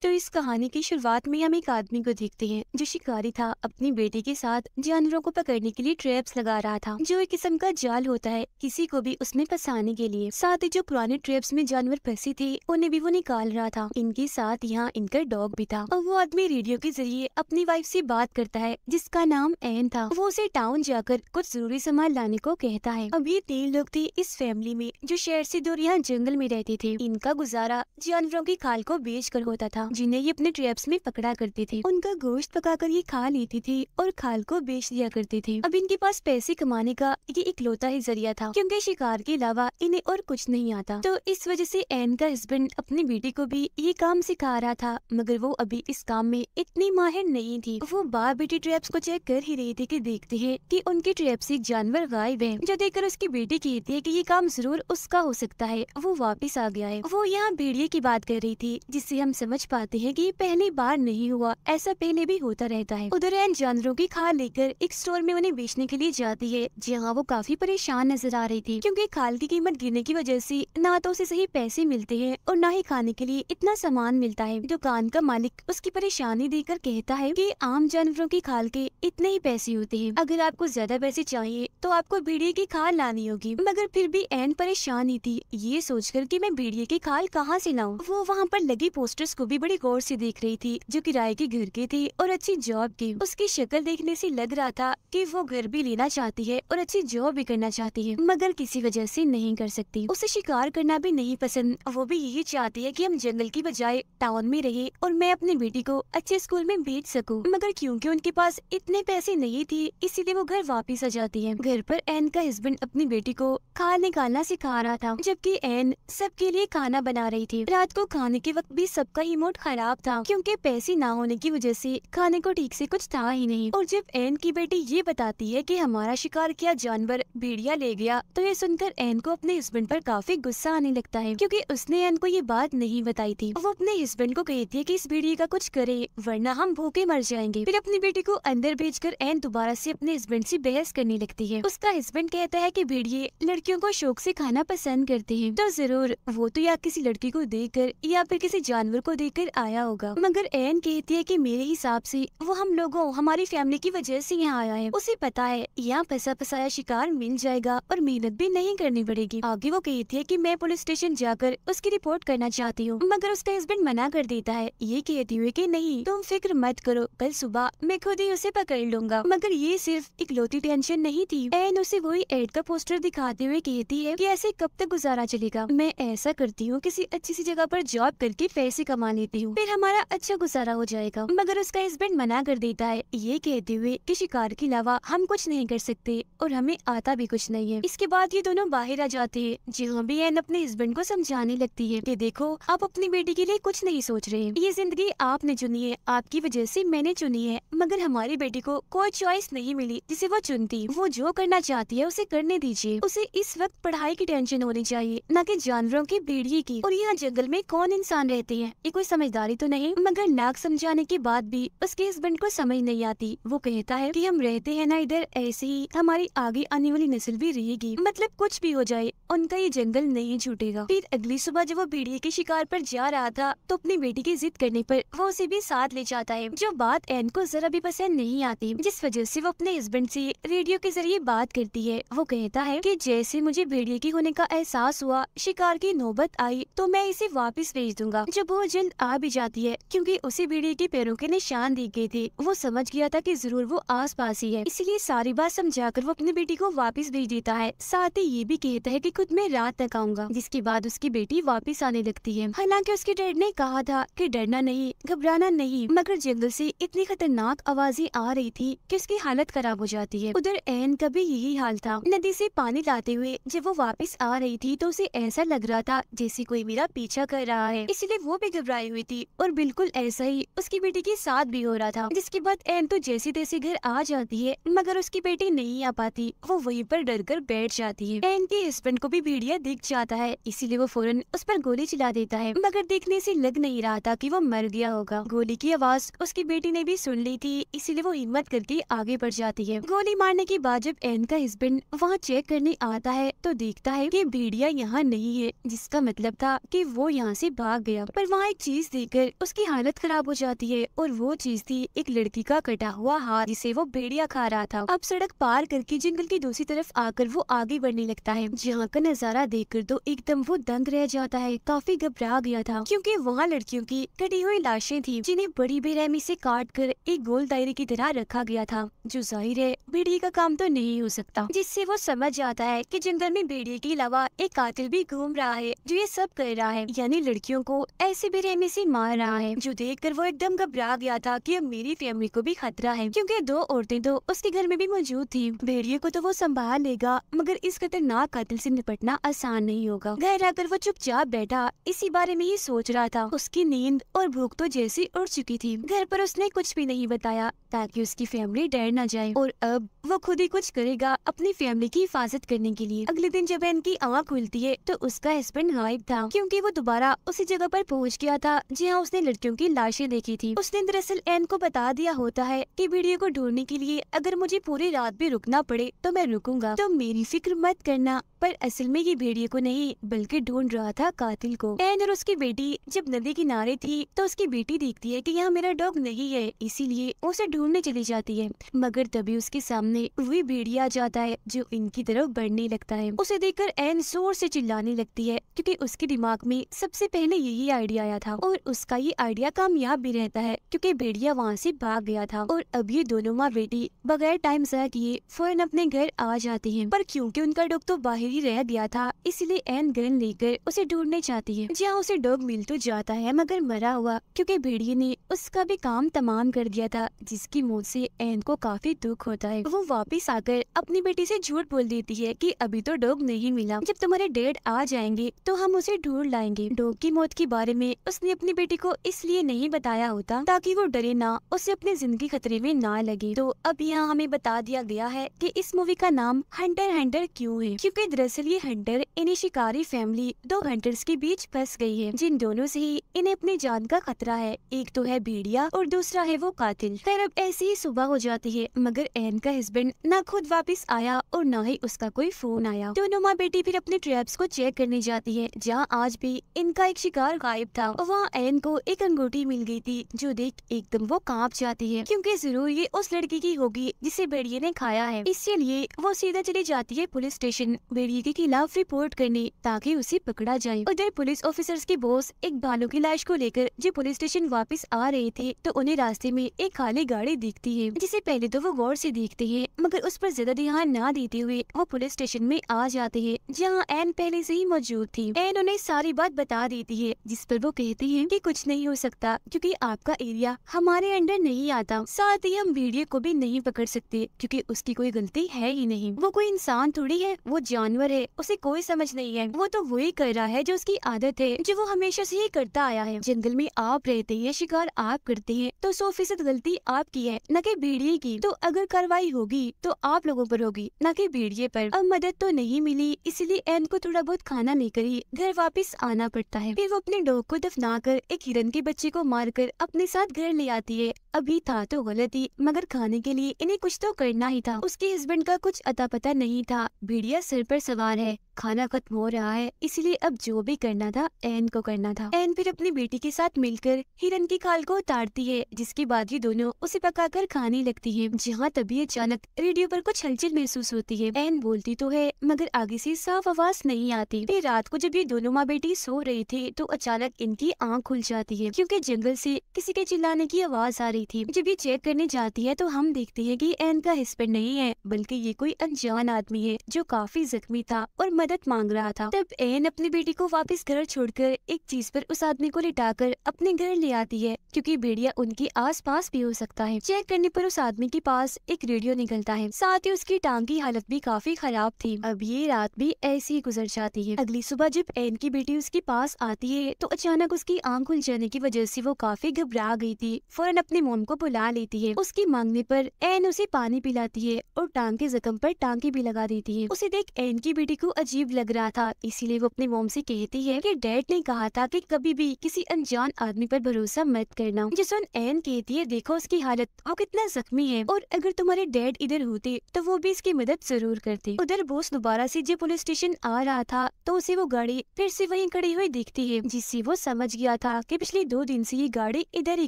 तो इस कहानी की शुरुआत में हम एक आदमी को देखते हैं जो शिकारी था। अपनी बेटी के साथ जानवरों को पकड़ने के लिए ट्रैप्स लगा रहा था, जो एक किस्म का जाल होता है किसी को भी उसमें फंसाने के लिए। साथ ही जो पुराने ट्रैप्स में जानवर फंसे थे उन्हें भी वो निकाल रहा था। इनके साथ यहाँ इनका डॉग भी था। और वो आदमी रेडियो के जरिए अपनी वाइफ से बात करता है जिसका नाम एन था। वो उसे टाउन जाकर कुछ जरूरी सामान लाने को कहता है। अब ये 3 लोग थे इस फैमिली में जो शहर से दूर यहाँ जंगल में रहते थे। इनका गुजारा जानवरों की खाल को बेच कर होता था जिन्हें ये अपने ट्रैप्स में पकड़ा करते थे। उनका गोश्त पकाकर ये खा लेती थी और खाल को बेच दिया करते थे। अब इनके पास पैसे कमाने का ये इकलौता ही जरिया था क्योंकि शिकार के अलावा इन्हें और कुछ नहीं आता। तो इस वजह से एन का हस्बैंड अपनी बेटी को भी ये काम सिखा रहा था, मगर वो अभी इस काम में इतनी माहिर नहीं थी। वो बाप बेटी ट्रैप्स को चेक कर ही रही थी कि देखते हैं कि उनके ट्रैप से जानवर गायब है, जो देखकर उसकी बेटी कहती है कि ये काम जरूर उसका हो सकता है, वो वापस आ गया है। वो यहाँ भेड़िए की बात कर रही थी जिससे हम समझ पाते हैं कि ये पहली बार नहीं हुआ, ऐसा पहले भी होता रहता है। उधर एन जानवरों की खाल लेकर एक स्टोर में उन्हें बेचने के लिए जाती है, जहाँ वो काफी परेशान नजर आ रही थी क्योंकि खाल की कीमत गिरने की वजह से ना तो उसे सही पैसे मिलते हैं और ना ही खाने के लिए इतना सामान मिलता है। दुकान का मालिक उसकी परेशानी देखकर कहता है कि आम जानवरों की खाल के इतने ही पैसे होते हैं, अगर आपको ज्यादा पैसे चाहिए तो आपको भेड़िए की खाल लानी होगी। मगर फिर भी एन परेशान ही थी, ये सोचकर कि मैं भेड़िए की खाल कहाँ से लाऊं। वो वहाँ पर लगी पोस्टर्स को भी बड़ी गौर से देख रही थी जो किराए के घर के थे और अच्छी जॉब के। उसकी शक्ल देखने से लग रहा था कि वो घर भी लेना चाहती है और अच्छी जॉब भी करना चाहती है, मगर किसी वजह से नहीं कर सकती। उसे शिकार करना भी नहीं पसंद, वो भी यही चाहती है कि हम जंगल की बजाय टाउन में रहे और मैं अपनी बेटी को अच्छे स्कूल में भेज सकूं। मगर क्योंकि उनके पास इतने पैसे नहीं थे इसीलिए वो घर वापस आ जाती है। घर पर एन का हस्बैंड अपनी बेटी को खाल निकालना सिखा रहा था जबकि एन सबके लिए खाना बना रही थी। रात को खाने के वक्त भी सबका ही मूड खराब था क्योंकि पैसे ना होने की वजह से खाने को ठीक से कुछ था ही नहीं। और जब एन की बेटी ये बताती है कि हमारा शिकार किया जानवर भेड़िया ले गया, तो ये सुनकर एन को अपने हस्बैंड पर काफी गुस्सा आने लगता है क्योंकि उसने एन को ये बात नहीं बताई थी। वो अपने हस्बैंड को कहती है कि इस भेड़िए का कुछ करे वरना हम भूखे मर जाएंगे। फिर अपनी बेटी को अंदर भेजकर एन दोबारा से अपने हस्बैंड से बहस करने लगती है। उसका हस्बैंड कहता है कि भेड़िए लड़कियों को शौक से खाना पसंद करते हैं, तो जरूर वो तो या किसी लड़की को देखकर या फिर किसी जानवर को देखकर आया होगा। मगर एन कहती है कि मेरे हिसाब से वो हम लोगों हमारी फैमिली की वजह से यहाँ आया है। उसे पता है यहाँ फंसा फसाया शिकार मिल जाएगा और मेहनत भी नहीं करनी पड़ेगी। आगे वो कहती है कि मैं पुलिस स्टेशन जाकर उसकी रिपोर्ट करना चाहती हूँ, मगर उसका हस्बैंड मना कर देता है, ये कहती हुए कि नहीं तुम फिक्र मत करो, कल सुबह मैं खुद ही उसे पकड़ लूंगा। मगर ये सिर्फ इकलौती टेंशन नहीं थी। एन उसे वही एड का पोस्टर दिखाते हुए कहती है कि ऐसे कब तक गुजारा चलेगा, मैं ऐसा करती हूँ किसी अच्छी सी जगह पर जॉब करके पैसे कमा लेती हूँ, फिर हमारा अच्छा गुजारा हो जाएगा। मगर उसका हस्बैंड मना कर देता है, ये कहते हुए कि शिकार के अलावा हम कुछ नहीं कर सकते और हमें आता भी कुछ नहीं है। इसके बाद ये दोनों बाहर आ जाते हैं, जहाँ भी एन अपने हस्बैंड को समझाने लगती है कि देखो आप अपनी बेटी के लिए कुछ नहीं सोच रहे, ये जिंदगी आपने चुनी है, आपकी वजह से मैंने चुनी है, मगर हमारी बेटी को कोई चॉइस नहीं मिली जिसे वो चुनती। वो जो करना चाहती है उसे करने दीजिए। उसे इस वक्त पढ़ाई की टेंशन होनी चाहिए, न कि जानवरों की भेड़िए की। और यहाँ जंगल में कौन इंसान रहते हैं, ये कोई समझदारी तो नहीं। मगर लाख समझाने के बाद भी उसके हस्बैंड को समझ नहीं आती। वो कहता है कि हम रहते हैं ना इधर, ऐसे ही हमारी आगे आने वाली नस्ल भी रहेगी, मतलब कुछ भी हो जाए उनका ये जंगल नहीं छूटेगा। फिर अगली सुबह जब वो भेड़िए के शिकार पर जा रहा था तो अपनी बेटी की जिद करने पर वो उसे भी साथ ले जाता है, जो बात एन को जरा भी पसंद नहीं आती, जिस वजह से वो अपने हस्बैंड से रेडियो के जरिए बात करती है। वो कहता है कि जैसे मुझे भेड़िए की होने का एहसास हुआ, शिकार की नौबत आई तो मैं इसे वापस भेज दूंगा। जब वो जल्द आ भी जाती है क्योंकि उसे भेड़िए के पैरों के निशान दिख गए थे, वो समझ गया था कि जरूर वो आस पास ही है, इसलिए सारी बात समझाकर वो अपनी बेटी को वापस भेज देता है। साथ ही ये भी कहता है कि खुद मैं रात तक आऊंगा, जिसके बाद उसकी बेटी वापस आने लगती है। हालांकि उसके डैड ने कहा था कि डरना नहीं, घबराना नहीं, मगर जंगल से इतनी खतरनाक आवाजें आ रही थी कि उसकी हालत खराब हो जाती है। उधर एन का भी यही हाल था। नदी से पानी लाते हुए जब वो वापस आ रही थी तो उसे ऐसा लग रहा था जैसे कोई मेरा पीछा कर रहा है, इसलिए वो भी घबराई हुई थी। और बिल्कुल ऐसा ही उसकी बेटी के साथ भी हो रहा था। जिसके बाद एन तो जैसे तैसे घर आ जाती है, मगर उसकी बेटी नहीं आ पाती। वो वहीं पर डर कर बैठ जाती है। एन के हस्बैंड को भी भेड़िया दिख जाता है, इसीलिए वो फौरन उस पर गोली चला देता है, मगर देखने से लग नहीं रहा था कि वो मर गया होगा। गोली की आवाज उसकी बेटी ने भी सुन ली थी, इसीलिए वो हिम्मत करके आगे बढ़ जाती है। गोली मारने के बाद जब एन का हस्बैंड वहाँ चेक करने आता है तो देखता है कि भेड़िया यहाँ नहीं है, जिसका मतलब था कि वो यहाँ से भाग गया। पर वहाँ एक चीज देखकर उसकी हालत खराब हो जाती है और वो चीज थी एक लड़की का कटा हुआ हाथ जिसे वो भेड़िया खा रहा था। अब सड़क पार करके जंगल की दूसरी तरफ आकर वो आगे बढ़ने लगता है, जहाँ का नजारा देखकर तो एकदम वो दंग रह जाता है। काफी घबरा गया था क्योंकि वहाँ लड़कियों की कटी हुई लाशें थी जिन्हें बड़ी बेरहमी से काट कर एक गोल दायरे की तरह रखा गया था, जो जाहिर है भेड़िए का काम तो नहीं हो सकता। जिससे वो समझ जाता है कि जंगल में भेड़िए के अलावा एक कातिल भी घूम रहा है जो ये सब कर रहा है, यानी लड़कियों को ऐसे बेरहमी से मार रहा है। जो देखकर वो एकदम घबरा गया था कि अब मेरी फैमिली को भी खतरा है, क्योंकि दो औरतें तो उसके घर में भी मौजूद थी। भेड़िए को तो वो संभाल लेगा, मगर इस खतरनाक कातिल से निपटना आसान नहीं होगा। घर आकर वो चुपचाप बैठा इसी बारे में ही सोच रहा था। उसकी नींद और भूख तो जैसी उड़ चुकी थी। घर पर उसने कुछ भी नहीं बताया ताकि उसकी फैमिली डर न जाए, और अब वो खुद ही कुछ करेगा अपनी फैमिली की हिफाजत करने के लिए। अगले दिन जब इनकी आँख खुलती है तो उसका हस्बैंड गायब था, क्योंकि वो दोबारा उसी जगह पर पहुंच गया था जहां उसने लड़कियों की लाशें देखी थी। उसने दरअसल एन को बता दिया होता है कि भेड़िए को ढूंढने के लिए अगर मुझे पूरी रात भी रुकना पड़े तो मैं रुकूंगा, तो मेरी फिक्र मत करना। पर असल में ये भेड़िए को नहीं बल्कि ढूंढ रहा था कातिल को। एन और उसकी बेटी जब नदी किनारे थी तो उसकी बेटी देखती है कि यहाँ मेरा डॉग नहीं है, इसीलिए उसे ढूंढने चली जाती है। मगर तभी उसके सामने वही भेड़िया आ जाता है जो इनकी तरफ बढ़ने लगता है। उसे देखकर एन जोर से चिल्लाने लगती है, क्योंकि उसके दिमाग में सबसे पहले यही आइडिया आया था, और उसका ये आइडिया कामयाब भी रहता है क्योंकि भेड़िया वहाँ से भाग गया था। और अब ये दोनों माँ बेटी बगैर टाइम ज़ाया किए फौरन अपने घर आ जाती हैं। पर क्योंकि उनका डॉग तो बाहर ही रह गया था, इसलिए एन गन लेकर उसे ढूंढने चाहती है, जहाँ उसे डॉग मिल तो जाता है मगर मरा हुआ, क्योंकि भेड़िए ने उसका भी काम तमाम कर दिया था, जिसकी मौत से एन को काफी दुख होता है। वो वापिस आकर अपनी बेटी से झूठ बोल देती है कि अभी तो डॉग नहीं मिला, जब तुम्हारे डैड आ जाएंगे तो हम उसे ढूंढ लाएंगे। डॉग की मौत के बारे में उसने अपनी बेटी को इसलिए नहीं बताया होता ताकि वो डरे ना, उसे अपनी जिंदगी खतरे में ना लगे। तो अब यहाँ हमें बता दिया गया है कि इस मूवी का नाम हंटर क्यों है, क्योंकि दरअसल ये हंटर इन्हें शिकारी फैमिली दो हंटर्स के बीच फंस गई है, जिन दोनों से ही इन्हें अपनी जान का खतरा है। एक तो है भेड़िया और दूसरा है वो कातिल। खैर अब ऐसी ही सुबह हो जाती है, मगर एन का हस्बैंड ना खुद वापस आया और ना ही उसका कोई फोन आया। दोनों माँ बेटी फिर अपने ट्रैप्स को चेक करने जाती है, जहाँ आज भी इनका एक शिकार गायब था। वहाँ एन को एक अंगूठी मिल गई थी, जो देख एकदम वो कांप जाती है, क्योंकि जरूर ये उस लड़की की होगी जिसे भेड़िए ने खाया है। इसलिए वो सीधा चली जाती है पुलिस स्टेशन भेड़िए के खिलाफ रिपोर्ट करने, ताकि उसे पकड़ा जाए। उधर पुलिस ऑफिसर्स के बॉस एक भालू की लाश को लेकर जो पुलिस स्टेशन वापस आ रहे थे, तो उन्हें रास्ते में एक खाली गाड़ी दिखती है, जिसे पहले तो वो गौर से देखते हैं, मगर उस पर ज्यादा ध्यान ना देते हुए वो पुलिस स्टेशन में आ जाते हैं, जहाँ एन पहले से ही मौजूद थी। एन उन्हें सारी बात बता देती है, जिस पर वो कहती है कि कुछ नहीं हो सकता, क्योंकि आपका एरिया हमारे अंडर नहीं आता। साथ ही हम भेड़िए को भी नहीं पकड़ सकते, क्योंकि उसकी कोई गलती है ही नहीं। वो कोई इंसान थोड़ी है, वो जानवर है, उसे कोई समझ नहीं है। वो तो वही कर रहा है जो उसकी आदत है, जो वो हमेशा से ही करता आया है। जंगल में आप रहते हैं, शिकार आप करते हैं, तो 100% गलती आपकी है, न कि भेड़िए की। तो अगर कार्रवाई होगी तो आप लोगों पर होगी, न कि भेड़िए पर। अब मदद तो नहीं मिली, इसलिए एन को थोड़ा बहुत खाना लेकर ही घर वापस आना पड़ता है। फिर वो अपने डॉग को दफनाकर एक हिरन के बच्चे को मारकर अपने साथ घर ले आती है। अभी था तो गलत ही, मगर खाने के लिए इन्हें कुछ तो करना ही था। उसके हस्बैंड का कुछ अता पता नहीं था। भेड़िया सिर पर सवार है, खाना खत्म हो रहा है, इसलिए अब जो भी करना था एन को करना था। एन फिर अपनी बेटी के साथ मिलकर हिरन की खाल को उतारती है, जिसके बाद ये दोनों उसे पकाकर खाने लगती है। जहाँ तभी अचानक रेडियो पर कुछ हलचल महसूस होती है। एन बोलती तो है, मगर आगे से साफ आवाज नहीं आती। फिर रात को जब ये दोनों माँ बेटी सो रहे थे, तो अचानक इनकी आँख खुल जाती है, क्योंकि जंगल से किसी के चिल्लाने की आवाज आ रही थी। जब ये चेक करने जाती है तो हम देखते हैं कि एन का हस्बैंड नहीं है, बल्कि ये कोई अनजान आदमी है जो काफी जख्मी था और मदद मांग रहा था। तब एन अपनी बेटी को वापस घर छोड़कर एक चीज पर उस आदमी को लिटाकर अपने घर ले आती है, क्योंकि भेड़िया उनके आसपास भी हो सकता है। चेक करने पर उस आदमी के पास एक रेडियो निकलता है, साथ ही उसकी टांग की हालत भी काफी खराब थी। अब ये रात भी ऐसी ही गुजर जाती है। अगली सुबह जब एन की बेटी उसके पास आती है, तो अचानक उसकी आंख खुल जाने की वजह से वो काफी घबरा गई थी। फौरन अपनी मोम को बुला लेती है। उसकी मांगने पर एन उसे पानी पिलाती है और टांग के जख्म पर टांकी भी लगा देती है। उसे देख एन की बेटी को अजीब लग रहा था, इसीलिए वो अपनी मॉम से कहती है कि डैड ने कहा था कि कभी भी किसी अनजान आदमी पर भरोसा मत करना। जो सुन एन कहती है, देखो उसकी हालत, वो कितना जख्मी है, और अगर तुम्हारे डैड इधर होते तो वो भी इसकी मदद जरूर करते। उधर बोस दोबारा से जब पुलिस स्टेशन आ रहा था तो उसे वो गाड़ी फिर से वहीं खड़ी हुई दिखती है, जिससे वो समझ गया था कि पिछले 2 दिन से ये गाड़ी इधर ही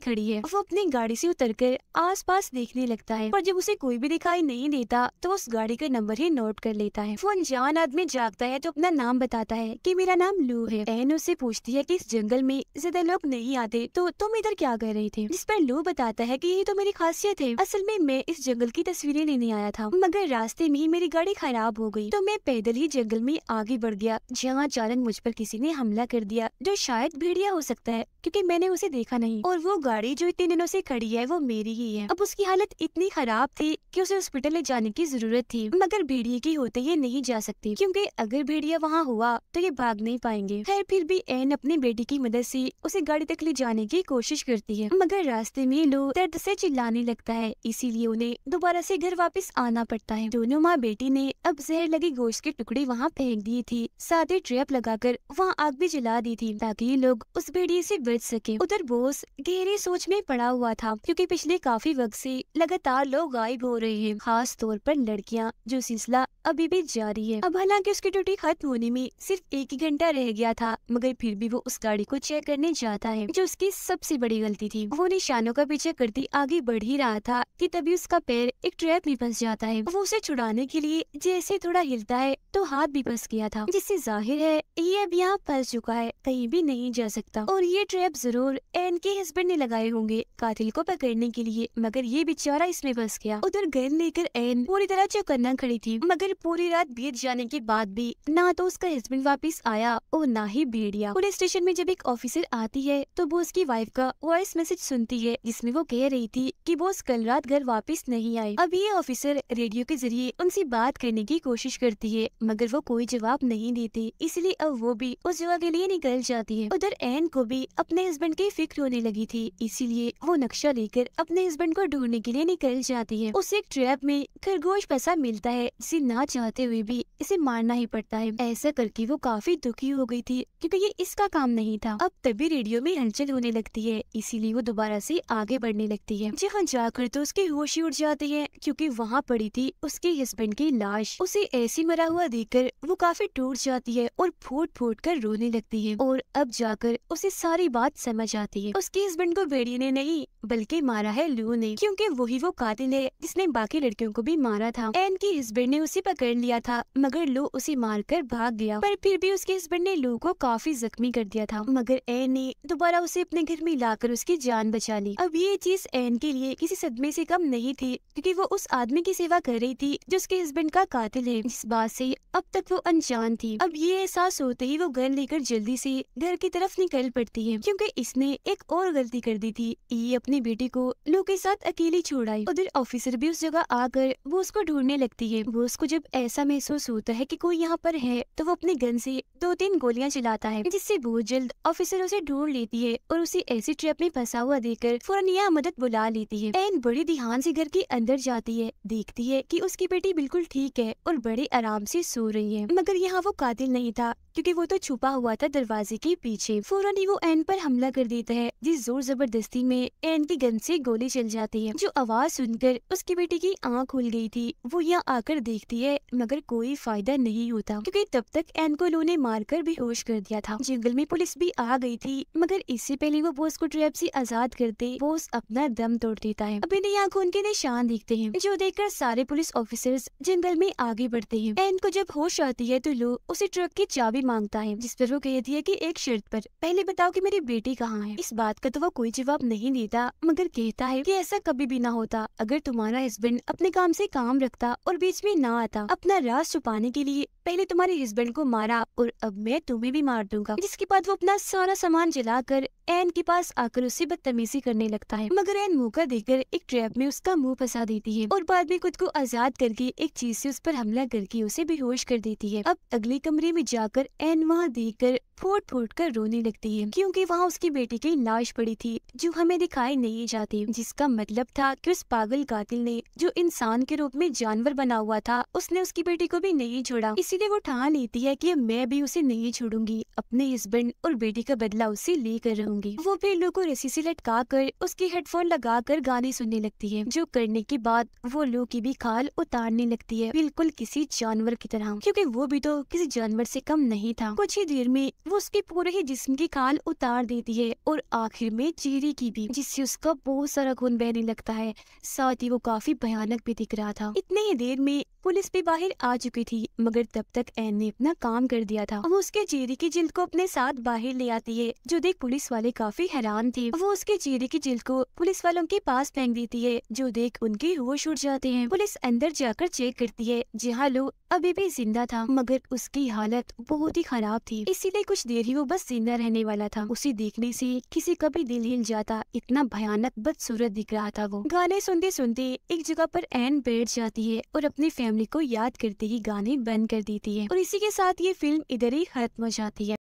खड़ी है। वो अपनी गाड़ी से उतरकर आसपास देखने लगता है, पर जब उसे कोई भी दिखाई नहीं देता तो उस गाड़ी का नंबर ही नोट कर लेता है। वो अनजान आदमी जागता है तो अपना नाम बताता है कि मेरा नाम लू है। एन उससे पूछती है कि इस जंगल में ज्यादा लोग नहीं आते तो तुम इधर क्या कर रहे थे, जिस पर लू बताता है कि यही तो मेरी खासियत है। असल में मैं इस जंगल की तस्वीरें लेने आया था, मगर रास्ते में ही मेरी गाड़ी खराब हो गई तो मैं पैदल ही जंगल में आगे बढ़ गया, जहाँ अचानक मुझ पर किसी ने हमला कर दिया, जो शायद भेड़िया हो सकता है क्योंकि मैंने उसे देखा नहीं, और वो गाड़ी जो इतने दिनों से खड़ी है वो मेरी ही है। अब उसकी हालत इतनी खराब थी कि उसे हॉस्पिटल ले जाने की जरूरत थी, मगर भेड़िए की होते ये नहीं जा सकती क्योंकि अगर भेड़िया वहाँ हुआ तो ये भाग नहीं पाएंगे। खैर फिर भी एन अपनी बेटी की मदद से उसे गाड़ी तक ले जाने की कोशिश करती है, मगर रास्ते में लोग दर्द से चिल्लाने लगता है, इसीलिए उन्हें दोबारा से घर वापस आना पड़ता है। दोनों माँ बेटी ने अब जहर लगी गोश्त के टुकड़े वहाँ फेंक दिए थी, साथ ही ट्रैप लगाकर वहाँ आग भी जला दी थी ताकि ये लोग उस भेड़िए से बच सके। उधर बोस गहरी सोच में पड़ा हुआ था क्योंकि पिछले काफी वक्त से लगातार लोग गायब हो रहे हैं, खास तौर पर लड़कियाँ, जो सिलसिला अभी भी जारी है। अब हालांकि उसकी ड्यूटी खत्म होने में सिर्फ 1 ही घंटा रह गया था, मगर फिर भी वो उस गाड़ी को चेक करने जाता है, जो उसकी सबसे बड़ी गलती थी। वो निशानों का पीछे करती आगे बढ़ ही रहा था कि तभी उसका पैर एक ट्रैप में फंस जाता है। वो उसे छुड़ाने के लिए जैसे थोड़ा हिलता है तो हाथ भी फंस गया था, जिससे जाहिर है ये अब यहाँ फंस चुका है, कहीं भी नहीं जा सकता। और ये ट्रैप जरूर एन के हस्बैंड ने लगाए होंगे कातिल को पकड़ने के लिए, मगर ये बेचारा इसमें फंस गया। उधर गन लेकर एन पूरी तरह चौकन्ना खड़ी थी, मगर पूरी रात बीत जाने के बाद भी ना तो उसका हस्बैंड वापस आया और ना ही भेड़िया। पुलिस स्टेशन में जब एक ऑफिसर आती है तो वो उसकी वाइफ का वॉइस मैसेज सुनती है, जिसमें वो कह रही थी कि बॉस कल रात घर वापस नहीं आए। अब ये ऑफिसर रेडियो के जरिए उनसे बात करने की कोशिश करती है, मगर वो कोई जवाब नहीं देते, इसलिए अब वो भी उस जगह के लिए निकल जाती है। उधर एन को भी अपने हस्बैंड की फिक्र होने लगी थी, इसीलिए वो नक्शा लेकर अपने हस्बैंड को ढूंढने के लिए निकल जाती है। उसे एक ट्रैप में खरगोश फंसा मिलता है, जिसे ना चाहते हुए भी इसे मारना ही पड़ता है। ऐसा करके वो काफी दुखी हो गई थी क्योंकि ये इसका काम नहीं था। अब तभी रेडियो में हलचल होने लगती है, इसीलिए वो दोबारा से आगे बढ़ने लगती है। जहाँ जाकर तो उसके होश ही उड़ जाते हैं क्योंकि वहाँ पड़ी थी उसके हस्बैंड की लाश। उसे ऐसी मरा हुआ देखकर वो काफी टूट जाती है और फूट फूट कर रोने लगती है, और अब जाकर उसे सारी बात समझ आती है। उसके हस्बैंड को भेड़िए ने नहीं बल्कि मारा है लू ने, क्योंकि वही वो कातिल है जिसने बाकी लड़कियों को भी मारा था। एन के हस्बैंड ने उसे पकड़ लिया था, मगर लू उसे मारकर भाग गया, पर फिर भी उसके हस्बैंड ने लू को काफी जख्मी कर दिया था, मगर एन ने दोबारा उसे अपने घर में लाकर उसकी जान बचा ली। अब ये चीज एन के लिए किसी सदमे से कम नहीं थी क्योंकि वो उस आदमी की सेवा कर रही थी जो उसके हस्बैंड का कातिल है, जिस बात से अब तक वो अनजान थी। अब ये एहसास होते ही वो गन लेकर जल्दी से घर की तरफ निकल पड़ती है क्योंकि इसने एक और गलती कर दी थी, ये अपनी बेटी को लू के साथ अकेली छोड़ आई। उधर ऑफिसर भी उस जगह आकर वो उसको ढूंढने लगती है। वो उसको जब ऐसा महसूस होता है कि कोई यहाँ पर है तो वो अपने गन से 2-3 गोलियां चलाता है, जिससे बहुत जल्द ऑफिसर उसे ढूंढ लेती है और उसे ऐसी ट्रैप में फंसा हुआ देखकर फौरन यहाँ मदद बुला लेती है। एन बड़ी ध्यान से घर के अंदर जाती है, देखती है कि उसकी बेटी बिल्कुल ठीक है और बड़े आराम से सो रही है, मगर यहाँ वो कातिल नहीं था क्योंकि वो तो छुपा हुआ था दरवाजे के पीछे। फौरन ही वो एन पर हमला कर देता है, जिस जोर जबरदस्ती में एन की गन से गोली चल जाती है। जो आवाज सुनकर उसकी बेटी की आंख खुल गई थी, वो यहाँ आकर देखती है, मगर कोई फायदा नहीं होता क्योंकि तब तक एन को लू ने मारकर बेहोश कर दिया था। जंगल में पुलिस भी आ गई थी, मगर इससे पहले वो बॉस को ट्रैप से आजाद करते बॉस अपना दम तोड़ देता है। अब इन्हें यहाँ खून के निशान दिखते हैं, जो देखकर सारे पुलिस ऑफिसर्स जंगल में आगे बढ़ते हैं। एन को जब होश आती है तो लू उसे ट्रक की चाबी मांगता है, जिस पर वो कहती है कि एक शर्त पर, पहले बताओ कि मेरी बेटी कहाँ है। इस बात का तो वो कोई जवाब नहीं देता, मगर कहता है कि ऐसा कभी भी ना होता अगर तुम्हारा हस्बैंड अपने काम से काम रखता और बीच में ना आता। अपना राज छुपाने के लिए पहले तुम्हारे हस्बैंड को मारा और अब मैं तुम्हें भी मार दूंगा। जिसके बाद वो अपना सारा सामान जलाकर एन के पास आकर उससे बदतमीजी करने लगता है, मगर एन मौका देकर एक ट्रैप में उसका मुंह फंसा देती है और बाद में खुद को आजाद करके एक चीज से उस पर हमला करके उसे बेहोश कर देती है। अब अगले कमरे में जाकर एन वहाँ देखकर फूट फूट कर रोने लगती है, क्योंकि वहाँ उसकी बेटी की लाश पड़ी थी जो हमें दिखाई नहीं जाती, जिसका मतलब था कि उस पागल कातिल ने जो इंसान के रूप में जानवर बना हुआ था, उसने उसकी बेटी को भी नहीं छोड़ा। इसीलिए वो ठान लेती है कि मैं भी उसे नहीं छोड़ूंगी, अपने हस्बैंड और बेटी का बदला उसे लेकर रहूंगी। वो फिर लू को रस्सी से लटका कर उसकी हेडफोन लगा कर गाने सुनने लगती है, जो करने के बाद वो लू की भी खाल उतारने लगती है, बिल्कुल किसी जानवर की तरह, क्योंकि वो भी तो किसी जानवर से कम नहीं था। कुछ ही देर में वो उसके पूरे ही जिस्म की खाल उतार देती है और आखिर में चेहरे की भी, जिससे उसका बहुत सारा खून बहने लगता है। साथ ही वो काफी भयानक भी दिख रहा था। इतने ही देर में पुलिस भी बाहर आ चुकी थी, मगर तब तक एन ने अपना काम कर दिया था। वो उसके चेहरे की जिल्द को अपने साथ बाहर ले आती है, जो देख पुलिस वाले काफी हैरान थे। वो उसके चेहरे की जिल्द को पुलिस वालों के पास फेंक देती है, जो देख उनके होश उड़ जाते हैं। पुलिस अंदर जाकर चेक करती है, जहाँ लो अभी भी जिंदा था, मगर उसकी हालत बहुत ही खराब थी, इसीलिए कुछ देर ही वो बस जिंदा रहने वाला था। उसे देखने से किसी का भी दिल हिल जाता, इतना भयानक बदसूरत दिख रहा था वो। गाने सुनते सुनते एक जगह पर एन बैठ जाती है और अपनी फैमिली को याद करते ही गाने बंद कर देती है, और इसी के साथ ये फिल्म इधर ही खत्म हो जाती है।